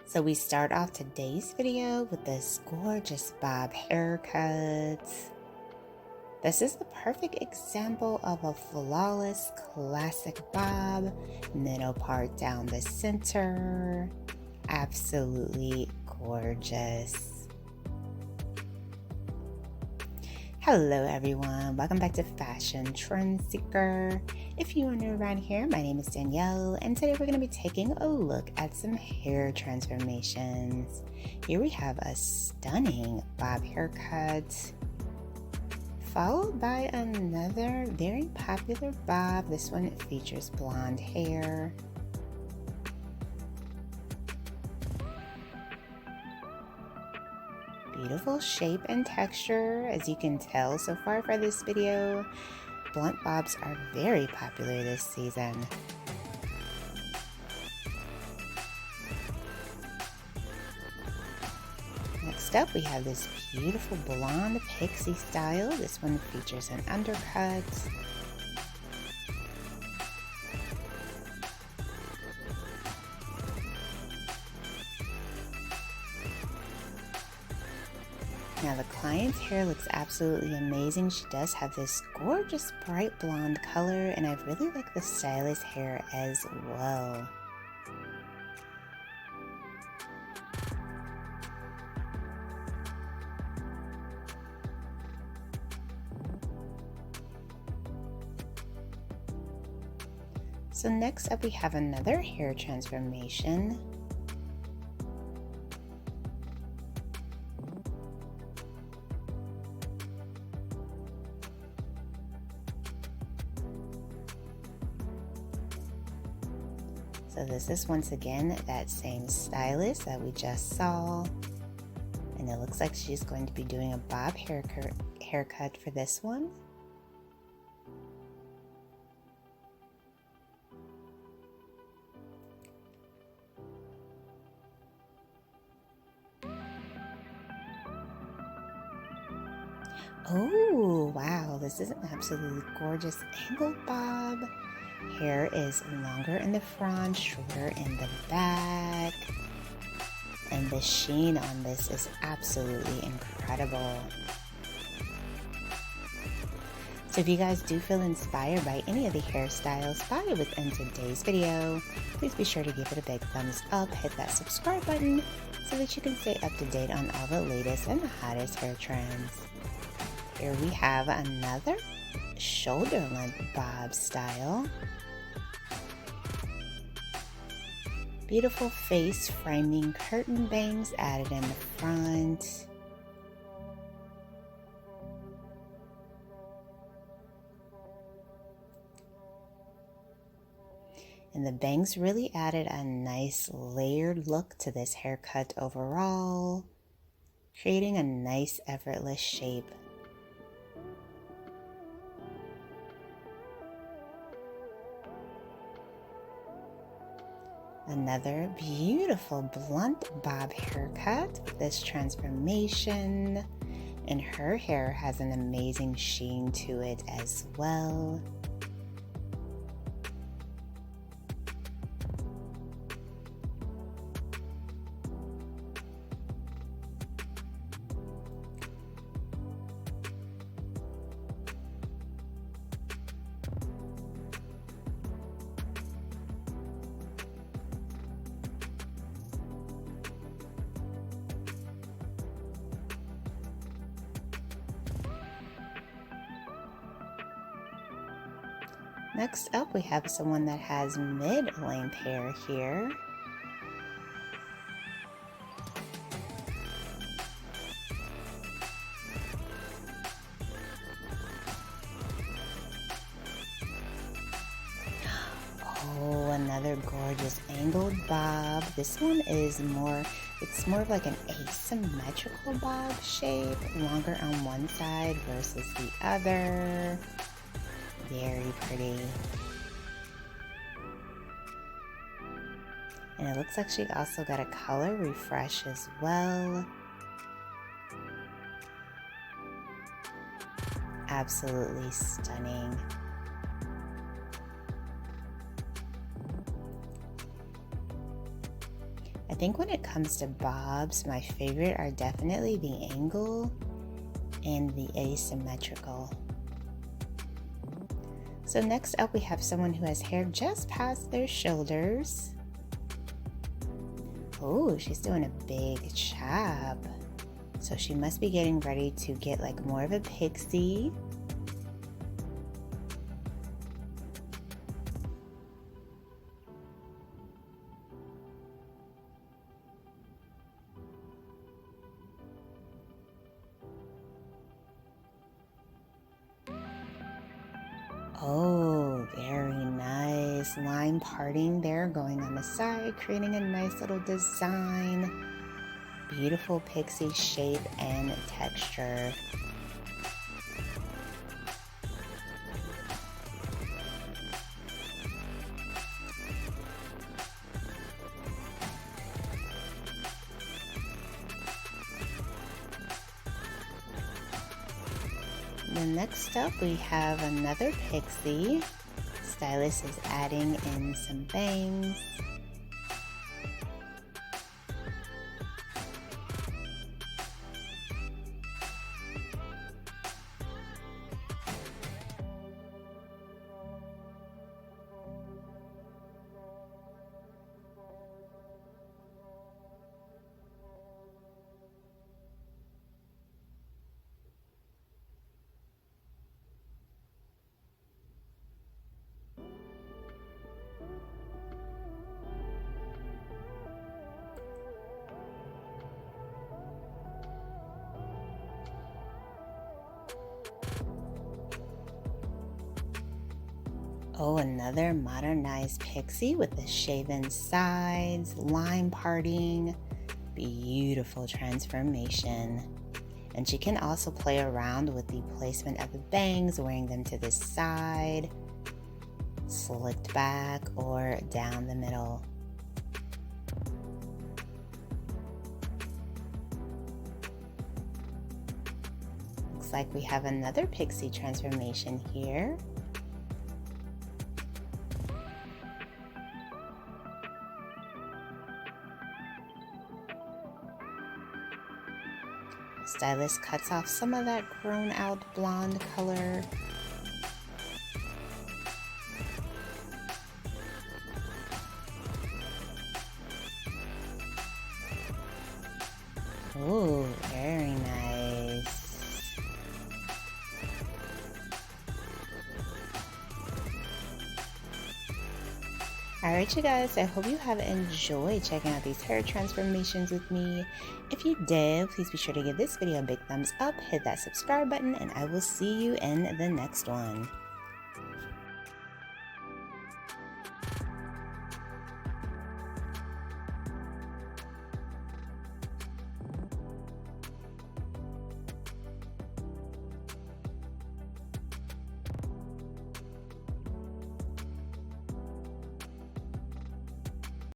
So we start off today's video with this gorgeous bob haircut. This is the perfect example of a flawless classic bob, middle part down the center. Absolutely gorgeous. Hello everyone, welcome back to Fashion Trend Seeker. If you are new around here, my name is Danielle, and today we're going to be taking a look at some hair transformations. Here we have a stunning bob haircut, followed by another very popular bob. This one features blonde hair. Beautiful shape and texture. As you can tell so far for this video, blunt bobs are very popular this season. Next up, we have this beautiful blonde pixie style. This one features an undercut. Now the client's hair looks absolutely amazing. She does have this gorgeous bright blonde color, and I really like the stylist's hair as well. So next up we have another hair transformation. So this is once again that same stylist that we just saw, and it looks like she's going to be doing a bob haircut for this one. Oh wow, this is an absolutely gorgeous angled bob. Hair is longer in the front, shorter in the back, and the sheen on this is absolutely incredible. So if you guys do feel inspired by any of the hairstyles spotted within today's video, please be sure to give it a big thumbs up, hit that subscribe button so that you can stay up to date on all the latest and the hottest hair trends. Here we have another shoulder length bob style. Beautiful face framing curtain bangs added in the front. And the bangs really added a nice layered look to this haircut overall, creating a nice effortless shape. Another beautiful blunt bob haircut with this transformation, and her hair has an amazing sheen to it as well. Next up, we have someone that has mid-length hair here. Oh, another gorgeous angled bob. This one is it's more of like an asymmetrical bob shape, longer on one side versus the other. Very pretty. And it looks like she also got a color refresh as well. Absolutely stunning. think when it comes to bobs, my favorite are definitely the angle and the asymmetrical. So next up we have someone who has hair just past their shoulders. Oh, she's doing a big chop. So she must be getting ready to get like more of a pixie. Oh, very nice. Line parting there, going on the side, creating a nice little design. Beautiful pixie shape and texture. Then next up we have another pixie. Stylist is adding in some bangs. Oh, another modernized pixie with the shaven sides, line parting, beautiful transformation. And she can also play around with the placement of the bangs, wearing them to the side, slicked back, or down the middle. Looks like we have another pixie transformation here. Stylist cuts off some of that grown out blonde color. Ooh, very nice. Alright you guys, I hope you have enjoyed checking out these hair transformations with me. If you did, please be sure to give this video a big thumbs up, hit that subscribe button, and I will see you in the next one.